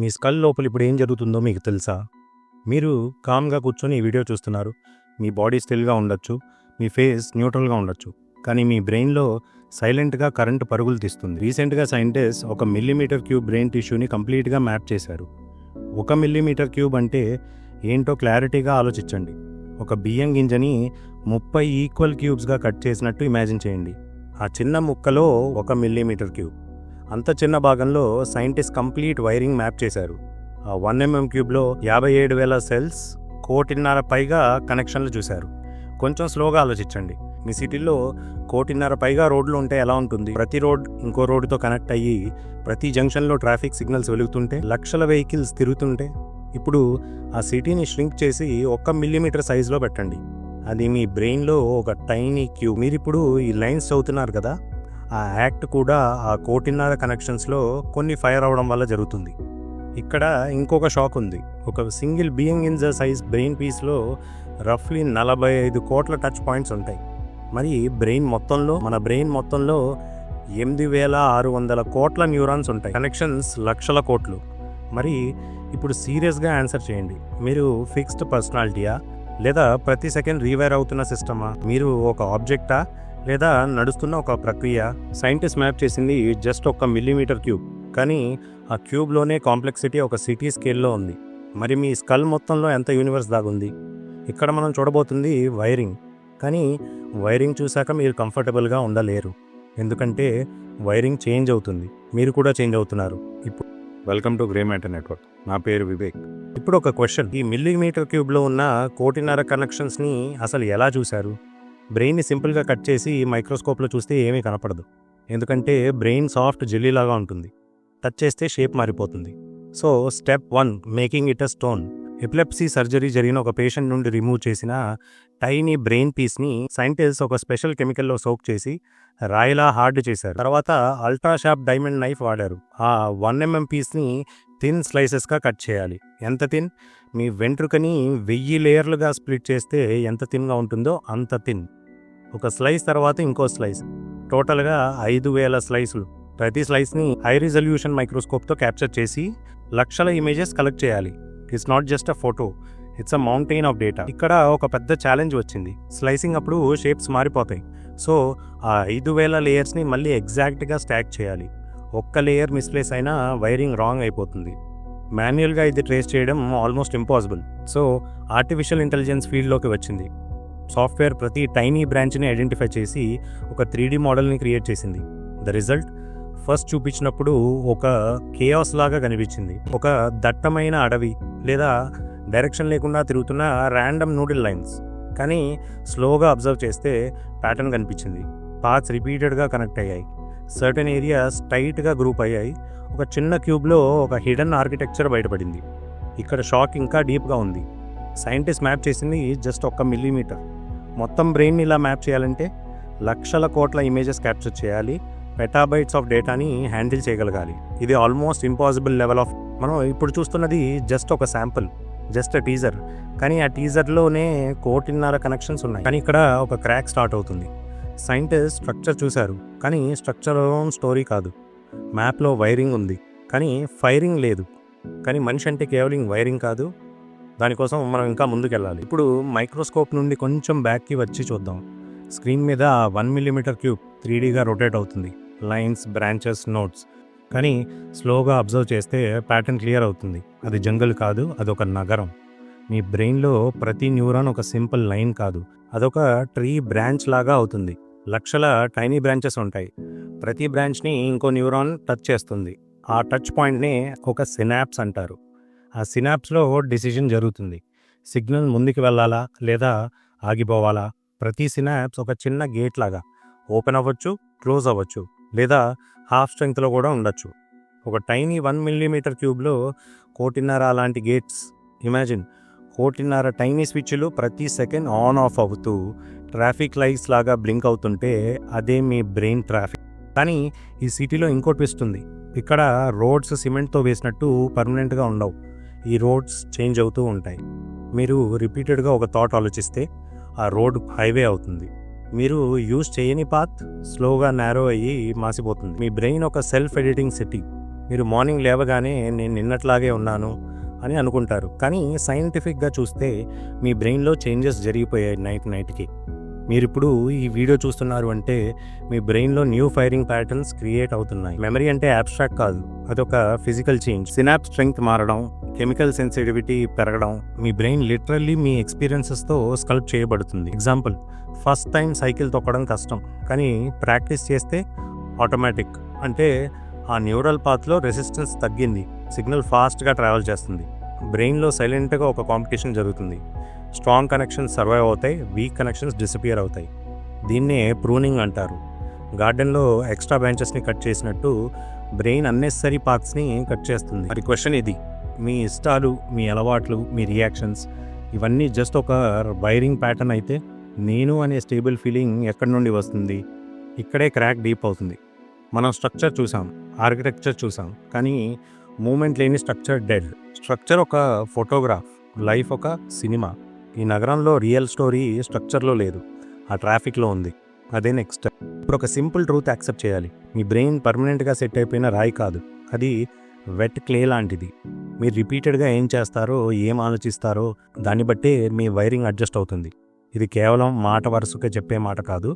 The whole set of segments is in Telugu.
మీ స్కల్ లోపల ఇప్పుడు ఏం జరుగుతుందో మీకు తెలుసా? మీరు కామ్గా కూర్చొని ఈ వీడియో చూస్తున్నారు. మీ బాడీ స్టిల్గా ఉండొచ్చు, మీ ఫేస్ న్యూట్రల్గా ఉండొచ్చు, కానీ మీ బ్రెయిన్లో సైలెంట్గా కరెంట్ పరుగులు తీస్తుంది. రీసెంట్గా సైంటిస్ట్ 1 మిల్లీమీటర్ క్యూబ్ బ్రెయిన్ టిష్యూని కంప్లీట్గా మ్యాప్ చేశారు. 1 మిల్లీమీటర్ క్యూబ్ అంటే ఏంటో క్లారిటీగా ఆలోచించండి. ఒక బియ్యం గింజని 30 ఈక్వల్ క్యూబ్స్గా కట్ చేసినట్టు ఇమాజిన్ చేయండి. ఆ చిన్న ముక్కలో 1 మిల్లీమీటర్ క్యూబ్. అంత చిన్న భాగంలో సైంటిస్ట్ కంప్లీట్ వైరింగ్ మ్యాప్ చేశారు. ఆ 1 mm క్యూబ్లో 57,000 సెల్స్, 1,50,000 పైగా కనెక్షన్లు చూశారు. కొంచెం స్లోగా ఆలోచించండి. మీ సిటీలో 1,50,000 పైగా రోడ్లు ఉంటే ఎలా ఉంటుంది? ప్రతి రోడ్ ఇంకో రోడ్డుతో కనెక్ట్ అయ్యి ప్రతి జంక్షన్లో ట్రాఫిక్ సిగ్నల్స్ వెలుగుతుంటే, లక్షల వెహికల్స్ తిరుగుతుంటే, ఇప్పుడు ఆ సిటీని ష్రింక్ చేసి 1 మిల్లీమీటర్ సైజులో పెట్టండి. అది మీ బ్రెయిన్లో ఒక టైనీ క్యూబ్. మీరు ఇప్పుడు ఈ లైన్స్ చదువుతున్నారు కదా, ఆ యాక్ట్ కూడా ఆ 1,50,000 కనెక్షన్స్లో కొన్ని ఫైర్ అవ్వడం వల్ల జరుగుతుంది. ఇక్కడ ఇంకొక షాక్ ఉంది. ఒక సింగిల్ బియ్యం గింజ సైజ్ బ్రెయిన్ పీస్లో రఫ్లీ 45 కోట్ల టచ్ పాయింట్స్ ఉంటాయి. మరి మన బ్రెయిన్ మొత్తంలో 8,600 కోట్ల న్యూరాన్స్ ఉంటాయి. కనెక్షన్స్ లక్షల కోట్లు. మరి ఇప్పుడు సీరియస్గా ఆన్సర్ చేయండి. మీరు ఫిక్స్డ్ పర్సనాలిటీయా, లేదా ప్రతి సెకండ్ రీవైర్ అవుతున్న సిస్టమా? మీరు ఒక ఆబ్జెక్టా, లేదా నడుస్తున్న ఒక ప్రక్రియ? సైంటిస్ట్ మ్యాప్ చేసింది జస్ట్ 1 మిల్లీమీటర్ క్యూబ్, కానీ ఆ క్యూబ్లోనే కాంప్లెక్సిటీ ఒక సిటీ స్కేల్లో ఉంది. మరి మీ స్కల్ మొత్తంలో ఎంత యూనివర్స్ దాగుంది? ఇక్కడ మనం చూడబోతుంది వైరింగ్. కానీ వైరింగ్ చూశాక మీరు కంఫర్టబుల్గా ఉండలేరు, ఎందుకంటే వైరింగ్ చేంజ్ అవుతుంది. మీరు కూడా చేంజ్ అవుతున్నారు. ఇప్పుడు welcome to grey matter network. నా పేరు వివేక్. ఇప్పుడు ఒక క్వశ్చన్. ఈ మిల్లీమీటర్ క్యూబ్లో ఉన్న 1,50,000 కనెక్షన్స్ని అసలు ఎలా చూశారు? బ్రెయిన్ని సింపుల్గా కట్ చేసి మైక్రోస్కోప్లో చూస్తే ఏమీ కనపడదు, ఎందుకంటే బ్రెయిన్ సాఫ్ట్ జెల్లీలాగా ఉంటుంది. టచ్ చేస్తే షేప్ మారిపోతుంది. So step 1, making it a stone. Epilepsy surgery జరిగిన ఒక పేషెంట్ నుండి రిమూవ్ చేసిన టైనీ బ్రెయిన్ పీస్ని సైంటిస్ట్ ఒక స్పెషల్ కెమికల్లో సోక్ చేసి రాయిలా హార్డ్ చేశారు. తర్వాత అల్ట్రా షార్ప్ డైమండ్ నైఫ్ వాడారు. ఆ 1 mm పీస్ని థిన్ స్లైసెస్గా కట్ చేయాలి. ఎంత థిన్? మీ వెంట్రుకని 1000 లేయర్లుగా స్ప్లిట్ చేస్తే ఎంత థిన్గా ఉంటుందో అంత థిన్. ఒక స్లైస్ తర్వాత ఇంకో స్లైస్, టోటల్గా 5,000 స్లైసులు. ప్రతి స్లైస్ని హై రిజల్యూషన్ మైక్రోస్కోప్తో క్యాప్చర్ చేసి లక్షల ఇమేజెస్ కలెక్ట్ చేయాలి. It's not just a photo, it's a mountain of data. ఇక్కడ ఒక పెద్ద ఛాలెంజ్ వచ్చింది. స్లైసింగ్ అప్పుడు షేప్స్ మారిపోతాయి. సో ఆ 5,000 లేయర్స్ని మళ్ళీ ఎగ్జాక్ట్గా స్టాక్ చేయాలి. ఒక్క లేయర్ మిస్ప్లేస్ అయినా వైరింగ్ రాంగ్ అయిపోతుంది. మాన్యువల్గా ఇది ట్రేస్ చేయడం almost impossible. So artificial intelligence ఫీల్డ్లోకి వచ్చింది. సాఫ్ట్వేర్ ప్రతి టైనీ బ్రాంచ్ని ఐడెంటిఫై చేసి ఒక 3D మోడల్ని క్రియేట్ చేసింది. ద రిజల్ట్ ఫస్ట్ చూపించినప్పుడు ఒక కేయాస్ లాగా కనిపించింది. ఒక దట్టమైన అడవి, లేదా డైరెక్షన్ లేకుండా తిరుగుతున్న ర్యాండమ్ నూడిల్ లైన్స్. కానీ స్లోగా అబ్జర్వ్ చేస్తే ప్యాటర్న్ కనిపించింది. పార్ట్స్ రిపీటెడ్గా కనెక్ట్ అయ్యాయి. సర్టెన్ ఏరియాస్ టైట్గా గ్రూప్ అయ్యాయి. ఒక చిన్న క్యూబ్లో ఒక హిడెన్ ఆర్కిటెక్చర్ బయటపడింది. ఇక్కడ షాక్ ఇంకా డీప్గా ఉంది. సైంటిస్ట్ మ్యాప్ చేసింది జస్ట్ 1 మిల్లీమీటర్. మొత్తం బ్రెయిన్ ఇలా మ్యాప్ చేయాలంటే లక్షల కోట్ల ఇమేజెస్ క్యాప్చర్ చేయాలి. పెటాబైట్స్ ఆఫ్ డేటాని హ్యాండిల్ చేయగలగాలి. ఇది ఆల్మోస్ట్ ఇంపాసిబుల్ లెవెల్ ఆఫ్. మనం ఇప్పుడు చూస్తున్నది జస్ట్ ఒక శాంపుల్, జస్ట్ టీజర్. కానీ ఆ టీజర్లోనే 1,50,000 కనెక్షన్స్ ఉన్నాయి. కానీ ఇక్కడ ఒక క్రాక్ స్టార్ట్ అవుతుంది. సైంటిస్ట్ స్ట్రక్చర్ చూశారు, కానీ స్ట్రక్చర్ స్టోరీ కాదు. మ్యాప్లో వైరింగ్ ఉంది, కానీ ఫైరింగ్ లేదు. కానీ మనిషి అంటే కేవలం వైరింగ్ కాదు. దానికోసం మనం ఇంకా ముందుకెళ్ళాలి. ఇప్పుడు మైక్రోస్కోప్ నుండి కొంచెం బ్యాక్కి వచ్చి చూద్దాం. స్క్రీన్ మీద 1 మిల్లీమీటర్ క్యూబ్ 3Dగా రొటేట్ అవుతుంది. Lines, branches, notes. కానీ స్లోగా అబ్జర్వ్ చేస్తే ప్యాటర్న్ క్లియర్ అవుతుంది. అది జంగల్ కాదు, అదొక నగరం. మీ బ్రెయిన్లో ప్రతి న్యూరాన్ ఒక సింపుల్ లైన్ కాదు, అదొక ట్రీ బ్రాంచ్ లాగా అవుతుంది. లక్షల టైనీ బ్రాంచెస్ ఉంటాయి. ప్రతి బ్రాంచ్ని ఇంకో న్యూరాన్ టచ్ చేస్తుంది. ఆ టచ్ పాయింట్ని ఒక సినాప్స్ అంటారు. ఆ సినాప్స్లో డిసిజన్ జరుగుతుంది. సిగ్నల్ ముందుకు వెళ్ళాలా, లేదా ఆగిపోవాలా? ప్రతి సినాప్స్ ఒక చిన్న గేట్ లాగా ఓపెన్ అవ్వచ్చు, క్లోజ్ అవ్వచ్చు, లేదా హాఫ్ స్ట్రెంగ్త్లో కూడా ఉండొచ్చు. ఒక టైనీ 1 మిల్లీమీటర్ క్యూబ్లో 1,50,000 లాంటి గేట్స్. ఇమాజిన్ 1,50,000 టైనీ స్విచ్లు ప్రతి సెకండ్ ఆన్ ఆఫ్ అవుతూ ట్రాఫిక్ లైట్స్ లాగా బ్లింక్ అవుతుంటే అదే మీ బ్రెయిన్ ట్రాఫిక్. కానీ ఈ సిటీలో ఇంకో ట్విస్ట్ ఉంది. ఇక్కడ రోడ్స్ సిమెంట్తో వేసినట్టు పర్మనెంట్గా ఉండవు. ఈ రోడ్స్ చేంజ్ అవుతూ ఉంటాయి. మీరు రిపీటెడ్గా ఒక థాట్ ఆలోచిస్తే ఆ రోడ్ హైవే అవుతుంది. మీరు యూజ్ చేయని పాత్ స్లోగా నారో అయ్యి మాసిపోతుంది. మీ బ్రెయిన్ ఒక సెల్ఫ్ ఎడిటింగ్ సిటీ. మీరు మార్నింగ్ లేవగానే నేను నిన్నట్లాగే ఉన్నాను అని అనుకుంటారు, కానీ సైంటిఫిక్గా చూస్తే మీ బ్రెయిన్లో చేంజెస్ జరిగిపోయాయి నైట్కి. మీరు ఇప్పుడు ఈ వీడియో చూస్తున్నారు అంటే మీ బ్రెయిన్లో న్యూ ఫైరింగ్ ప్యాటర్న్స్ క్రియేట్ అవుతున్నాయి. మెమరీ అంటే అబ్స్ట్రాక్ట్ కాదు, అదొక ఫిజికల్ చేంజ్. సినాప్స్ స్ట్రెంగ్త్ మారడం, కెమికల్ సెన్సిటివిటీ పెరగడం, మీ బ్రెయిన్ లిటరల్లీ మీ ఎక్స్పీరియన్సెస్తో స్కల్ప్ చేయబడుతుంది. ఎగ్జాంపుల్, ఫస్ట్ టైం సైకిల్ తొక్కడం కష్టం, కానీ ప్రాక్టీస్ చేస్తే ఆటోమేటిక్. అంటే ఆ న్యూరల్ పాత్లో రెసిస్టెన్స్ తగ్గింది, సిగ్నల్ ఫాస్ట్గా ట్రావెల్ చేస్తుంది. బ్రెయిన్లో సైలెంట్గా ఒక కాంపిటీషన్ జరుగుతుంది. స్ట్రాంగ్ కనెక్షన్స్ సర్వైవ్ అవుతాయి, వీక్ కనెక్షన్స్ డిసపియర్ అవుతాయి. దీన్నే ప్రూనింగ్ అంటారు. గార్డెన్లో ఎక్స్ట్రా బ్రాంచెస్ని కట్ చేసినట్టు బ్రెయిన్ అన్నెసరీ పార్ట్స్ని కట్ చేస్తుంది. మరి క్వశ్చన్ ఇది, మీ ఇష్టాలు, మీ అలవాట్లు, మీ రియాక్షన్స్ ఇవన్నీ జస్ట్ ఒక వైరింగ్ ప్యాటర్న్ అయితే నేను అనే స్టేబుల్ ఫీలింగ్ ఎక్కడి నుండి వస్తుంది? ఇక్కడే క్రాక్ డీప్ అవుతుంది. మనం స్ట్రక్చర్ చూసాం, ఆర్కిటెక్చర్ చూసాం, కానీ మూమెంట్ లేని స్ట్రక్చర్ డెడ్. స్ట్రక్చర్ ఒక ఫోటోగ్రాఫ్, లైఫ్ ఒక సినిమా. ఈ నగరంలో రియల్ స్టోరీ స్ట్రక్చర్లో లేదు, ఆ ట్రాఫిక్లో ఉంది. అదే నెక్స్ట్. ఇప్పుడు ఒక సింపుల్ ట్రూత్ యాక్సెప్ట్ చేయాలి. మీ బ్రెయిన్ పర్మనెంట్గా సెట్ అయిపోయిన రాయి కాదు, అది వెట్ క్లే లాంటిది. మీరు రిపీటెడ్గా ఏం చేస్తారో, ఏం ఆలోచిస్తారో దాన్ని బట్టే మీ వైరింగ్ అడ్జస్ట్ అవుతుంది. ఇది కేవలం మాట వరుసగా చెప్పే మాట కాదు,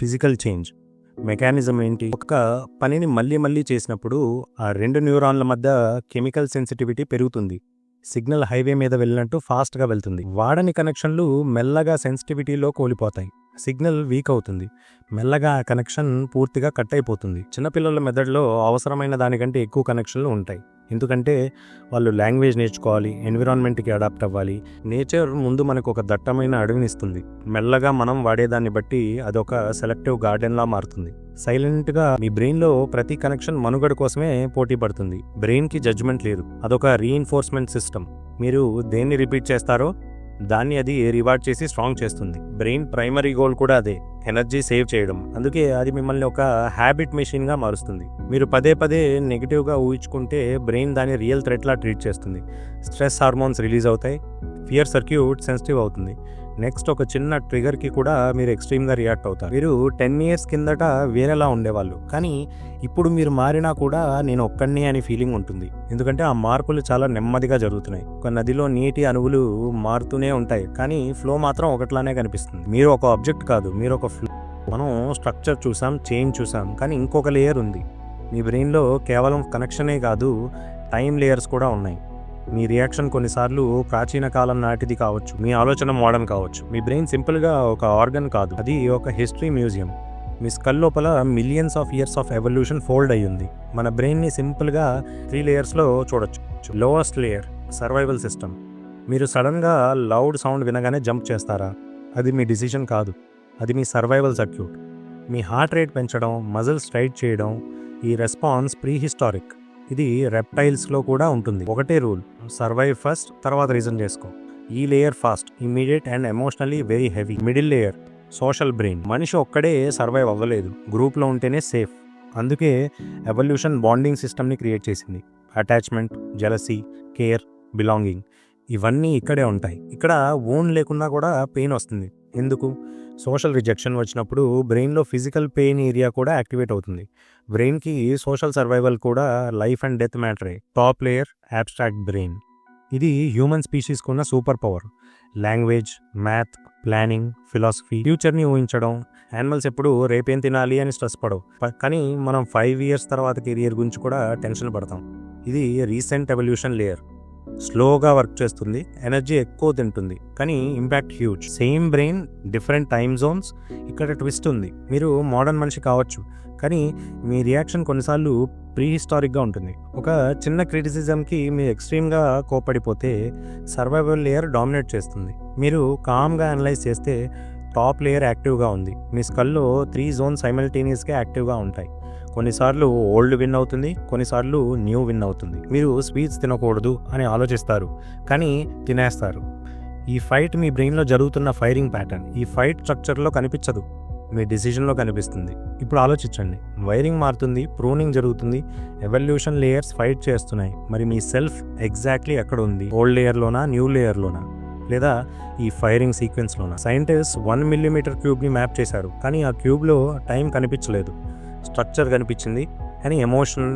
ఫిజికల్ చేంజ్. మెకానిజం ఏంటి? ఒక పనిని మళ్ళీ మళ్ళీ చేసినప్పుడు ఆ రెండు న్యూరాన్ల మధ్య కెమికల్ సెన్సిటివిటీ పెరుగుతుంది. సిగ్నల్ హైవే మీద వెళ్ళినట్టు ఫాస్ట్గా వెళ్తుంది. వాడని కనెక్షన్లు మెల్లగా సెన్సిటివిటీలో కోల్పోతాయి. సిగ్నల్ వీక్ అవుతుంది, మెల్లగా ఆ కనెక్షన్ పూర్తిగా కట్ అయిపోతుంది. చిన్నపిల్లల మెదడులో అవసరమైన దానికంటే ఎక్కువ కనెక్షన్లు ఉంటాయి. ఎందుకంటే వాళ్ళు లాంగ్వేజ్ నేర్చుకోవాలి, ఎన్విరాన్మెంట్కి అడాప్ట్ అవ్వాలి. నేచర్ ముందు మనకు ఒక దట్టమైన అడవినిస్తుంది. మెల్లగా మనం వాడేదాన్ని బట్టి అదొక సెలెక్టివ్ గార్డెన్లా మారుతుంది. సైలెంట్గా మీ బ్రెయిన్లో ప్రతి కనెక్షన్ మనుగడ కోసమే పోటీ పడుతుంది. బ్రెయిన్కి జడ్జ్మెంట్ లేదు, అదొక రీఇన్ఫోర్స్మెంట్ సిస్టమ్. మీరు దేన్ని రిపీట్ చేస్తారో దాన్ని అది రివార్డ్ చేసి స్ట్రాంగ్ చేస్తుంది. బ్రెయిన్ ప్రైమరీ గోల్ కూడా అదే, ఎనర్జీ సేవ్ చేయడం. అందుకే అది మిమ్మల్ని ఒక హ్యాబిట్ మెషిన్గా మారుస్తుంది. మీరు పదే పదే నెగిటివ్గా ఊహించుకుంటే బ్రెయిన్ దాన్ని రియల్ థ్రెట్లా ట్రీట్ చేస్తుంది. స్ట్రెస్ హార్మోన్స్ రిలీజ్ అవుతాయి, ఫియర్ సర్క్యూట్ సెన్సిటివ్ అవుతుంది. నెక్స్ట్ ఒక చిన్న ట్రిగర్కి కూడా మీరు ఎక్స్ట్రీమ్గా రియాక్ట్ అవుతారు. మీరు 10 years కిందట వేరేలా ఉండేవాళ్ళు, కానీ ఇప్పుడు మీరు మారినా కూడా నేను ఒక్కడినే అనే ఫీలింగ్ ఉంటుంది. ఎందుకంటే ఆ మార్పులు చాలా నెమ్మదిగా జరుగుతున్నాయి. ఒక నదిలో నీటి అణువులు మారుతూనే ఉంటాయి, కానీ ఫ్లో మాత్రం ఒకట్లానే కనిపిస్తుంది. మీరు ఒక ఆబ్జెక్ట్ కాదు, మీరు ఒక ఫ్లో. మనం స్ట్రక్చర్ చూసాం, చేంజ్ చూసాం, కానీ ఇంకొక లేయర్ ఉంది. మీ బ్రెయిన్లో కేవలం కనెక్షనే కాదు, టైం లేయర్స్ కూడా ఉన్నాయి. మీ రియాక్షన్ కొన్నిసార్లు ప్రాచీన కాలం నాటిది కావచ్చు, మీ ఆలోచన మోడర్న్ కావచ్చు. మీ బ్రెయిన్ సింపుల్గా ఒక ఆర్గన్ కాదు, అది ఒక హిస్టరీ మ్యూజియం. మీ స్కల్ లోపల millions of years of evolution fold అయ్యింది. మన బ్రెయిన్ని సింపుల్గా 3 layers-లో చూడొచ్చు. Lowest layer survival system. మీరు సడన్గా లౌడ్ సౌండ్ వినగానే జంప్ చేస్తారా? అది మీ డిసిషన్ కాదు, అది మీ సర్వైవల్ సర్క్యూట్. మీ హార్ట్ రేట్ పెంచడం, మజిల్స్ టైట్ చేయడం, ఈ రెస్పాన్స్ ప్రీహిస్టారిక్. ఇది రెప్టైల్స్లో కూడా ఉంటుంది. ఒకటే రూల్, సర్వైవ్ ఫస్ట్, తర్వాత రీజన్ చేసుకో. ఈ layer fast, immediate and emotionally very heavy. Middle layer social brain. మనిషి ఒక్కడే సర్వైవ్ అవ్వలేదు, గ్రూప్లో ఉంటేనే సేఫ్. అందుకే ఎవల్యూషన్ బాండింగ్ సిస్టమ్ని క్రియేట్ చేసింది. అటాచ్మెంట్, జెలసీ, కేర్, బిలాంగింగ్ ఇవన్నీ ఇక్కడే ఉంటాయి. ఇక్కడ ఓన్ లేకున్నా కూడా పెయిన్ వస్తుంది. ఎందుకు? సోషల్ రిజెక్షన్ వచ్చినప్పుడు బ్రెయిన్లో ఫిజికల్ పెయిన్ ఏరియా కూడా యాక్టివేట్ అవుతుంది. బ్రెయిన్కి సోషల్ సర్వైవల్ కూడా లైఫ్ అండ్ డెత్ మ్యాటరే. Top layer abstract brain. ఇది హ్యూమన్ స్పీషీస్కి ఉన్న super power. Language, math, planning, philosophy, ఫ్యూచర్ని ఊహించడం. యానిమల్స్ ఎప్పుడు రేపేం తినాలి అని స్ట్రెస్ పడవు, కానీ మనం 5 years తర్వాత కెరియర్ గురించి కూడా టెన్షన్ పడతాం. ఇది రీసెంట్ ఎవల్యూషన్ లేయర్. స్లోగా వర్క్ చేస్తుంది, ఎనర్జీ ఎక్కువ తింటుంది, కానీ impact huge. Same brain, different time Jones. ఇక్కడ ట్విస్ట్ ఉంది. మీరు మోడర్న్ మనిషి కావచ్చు, కానీ మీ రియాక్షన్ కొన్నిసార్లు ప్రీహిస్టారిక్గా ఉంటుంది. ఒక చిన్న క్రిటిసిజంకి మీరు ఎక్స్ట్రీమ్గా కోపడిపోతే సర్వైవల్ లేయర్ డామినేట్ చేస్తుంది. మీరు కామ్గా అనలైజ్ చేస్తే టాప్ లేయర్ యాక్టివ్గా ఉంది. మీ స్కల్లో 3 zones సైమల్టేనియస్గా యాక్టివ్గా ఉంటాయి. కొన్నిసార్లు ఓల్డ్ విన్ అవుతుంది, కొన్నిసార్లు న్యూ విన్ అవుతుంది. మీరు స్వీట్స్ తినకూడదు అని ఆలోచిస్తారు, కానీ తినేస్తారు. ఈ ఫైట్ మీ బ్రెయిన్లో జరుగుతున్న ఫైరింగ్ ప్యాటర్న్. ఈ ఫైట్ స్ట్రక్చర్లో కనిపించదు, మీ డిసిజన్లో కనిపిస్తుంది. ఇప్పుడు ఆలోచించండి, వైరింగ్ మారుతుంది, ప్రూనింగ్ జరుగుతుంది, ఎవల్యూషన్ లేయర్స్ ఫైట్ చేస్తున్నాయి. మరి మీ సెల్ఫ్ ఎగ్జాక్ట్లీ ఎక్కడ ఉంది? ఓల్డ్ లేయర్లోనా, న్యూ లేయర్లోనా, లేదా ఈ ఫైరింగ్ సీక్వెన్స్లోనా? సైంటిస్ట్ 1 millimeter క్యూబ్ని మ్యాప్ చేశారు, కానీ ఆ క్యూబ్లో టైం కనిపించలేదు. స్ట్రక్చర్ కనిపించింది, కానీ ఎమోషన్,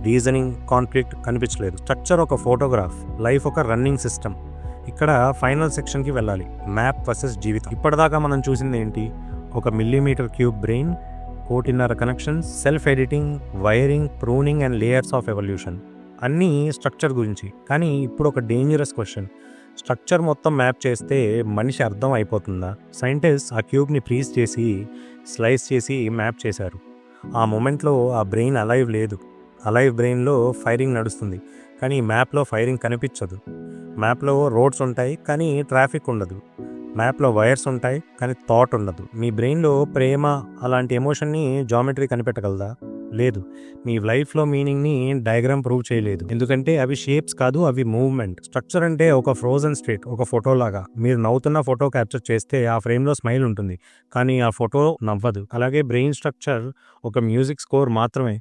రీజనింగ్, కాన్ఫ్లిక్ట్ కనిపించలేదు. స్ట్రక్చర్ ఒక ఫోటోగ్రాఫ్, లైఫ్ ఒక రన్నింగ్ సిస్టమ్. ఇక్కడ ఫైనల్ సెక్షన్కి వెళ్ళాలి, మ్యాప్ వర్సెస్ జీవితం. ఇప్పటిదాకా మనం చూసింది ఏంటి? ఒక millimetre cube brain, 1.5 connections, self editing, wiring, pruning and layers of evolution, అన్నీ స్ట్రక్చర్ గురించి. కానీ ఇప్పుడు ఒక డేంజరస్ క్వశ్చన్, స్ట్రక్చర్ మొత్తం మ్యాప్ చేస్తే మనిషి అర్థం అయిపోతుందా? సైంటిస్ట్ ఆ క్యూబ్ని ఫ్రీజ్ చేసి స్లైస్ చేసి మ్యాప్ చేశారు. ఆ మూమెంట్లో ఆ బ్రెయిన్ అలైవ్ లేదు. అలైవ్ బ్రెయిన్లో ఫైరింగ్ నడుస్తుంది, కానీ మ్యాప్లో ఫైరింగ్ కనిపించదు. మ్యాప్లో రోడ్స్ ఉంటాయి కానీ ట్రాఫిక్ ఉండదు. మ్యాప్లో వైర్స్ ఉంటాయి కానీ థాట్ ఉండదు. మీ బ్రెయిన్లో ప్రేమ అలాంటి ఎమోషన్ని జామెట్రీ కనిపెట్టగలదా? లేదు. మీ లైఫ్లో మీనింగ్ని డయాగ్రామ్ ప్రూవ్ చేయలేదు, ఎందుకంటే అవి షేప్స్ కాదు, అవి మూవ్మెంట్. స్ట్రక్చర్ అంటే ఒక ఫ్రోజన్ స్టేట్, ఒక ఫోటోలాగా. మీరు నవ్వుతున్న ఫోటో క్యాప్చర్ చేస్తే ఆ ఫ్రేమ్లో స్మైల్ ఉంటుంది, కానీ ఆ ఫోటో నవ్వదు. అలాగే బ్రెయిన్ స్ట్రక్చర్ ఒక మ్యూజిక్ స్కోర్ మాత్రమే,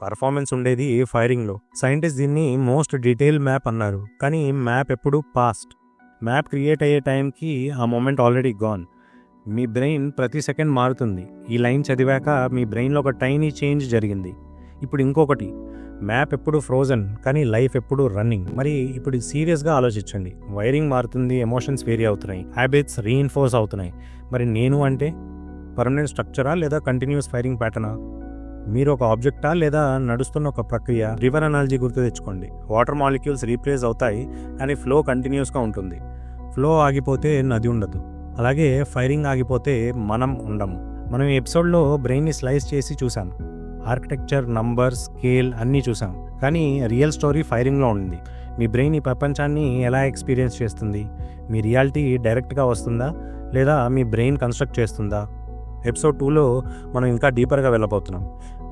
పర్ఫార్మెన్స్ ఉండేది ఫైరింగ్లో. సైంటిస్ట్ దీన్ని మోస్ట్ డీటెయిల్ మ్యాప్ అన్నారు, కానీ మ్యాప్ ఎప్పుడు పాస్ట్. మ్యాప్ క్రియేట్ అయ్యే టైంకి ఆ మూమెంట్ ఆల్రెడీ గాన్. మీ బ్రెయిన్ ప్రతి సెకండ్ మారుతుంది. ఈ లైన్ చదివాక మీ బ్రెయిన్లో ఒక టైనీ చేంజ్ జరిగింది. ఇప్పుడు ఇంకొకటి, మ్యాప్ ఎప్పుడు ఫ్రోజన్ కానీ లైఫ్ ఎప్పుడు రన్నింగ్. మరి ఇప్పుడు సీరియస్గా ఆలోచించండి. వైరింగ్ మారుతుంది, ఎమోషన్స్ వేరీ అవుతున్నాయి, హ్యాబిట్స్ రీఇన్ఫోర్స్ అవుతున్నాయి. మరి నేను అంటే పర్మనెంట్ స్ట్రక్చరా లేదా కంటిన్యూస్ ఫైరింగ్ ప్యాటర్నా? మీరు ఒక ఆబ్జెక్టా లేదా నడుస్తున్న ఒక ప్రక్రియ? రివర్ అనాలజీ గుర్తు తెచ్చుకోండి. వాటర్ మాలిక్యూల్స్ రీప్లేస్ అవుతాయి కానీ ఫ్లో కంటిన్యూస్గా ఉంటుంది. ఫ్లో ఆగిపోతే నది ఉండదు, అలాగే ఫైరింగ్ ఆగిపోతే మనం ఉండము. మనం ఈ ఎపిసోడ్లో బ్రెయిన్ని స్లైస్ చేసి చూసాం. ఆర్కిటెక్చర్, నంబర్స్, స్కేల్ అన్నీ చూసాం, కానీ రియల్ స్టోరీ ఫైరింగ్లో ఉంది. మీ బ్రెయిన్ ఈ ప్రపంచాన్ని ఎలా ఎక్స్పీరియన్స్ చేస్తుంది? మీ రియాలిటీ డైరెక్ట్గా వస్తుందా లేదా మీ బ్రెయిన్ కన్స్ట్రక్ట్ చేస్తుందా? ఎపిసోడ్ 2లో మనం ఇంకా డీపర్గా వెళ్ళబోతున్నాం.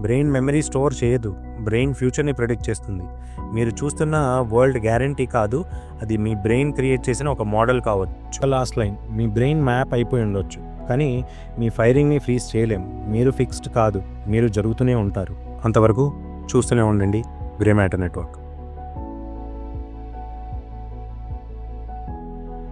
బ్రెయిన్ మెమరీ స్టోర్ చేయదు, బ్రెయిన్ ఫ్యూచర్ని ప్రెడిక్ట్ చేస్తుంది. మీరు చూస్తున్న వరల్డ్ గ్యారంటీ కాదు, అది మీ బ్రెయిన్ క్రియేట్ చేసిన ఒక మోడల్ కావచ్చు. లాస్ట్ లైన్, మీ బ్రెయిన్ మ్యాప్ అయిపోయి ఉండొచ్చు, కానీ మీ ఫైరింగ్ని ఫ్రీజ్ చేయలేం. మీరు ఫిక్స్డ్ కాదు, మీరు జరుగుతూనే ఉంటారు. అంతవరకు చూస్తూనే ఉండండి గ్రే మ్యాటర్ నెట్వర్క్.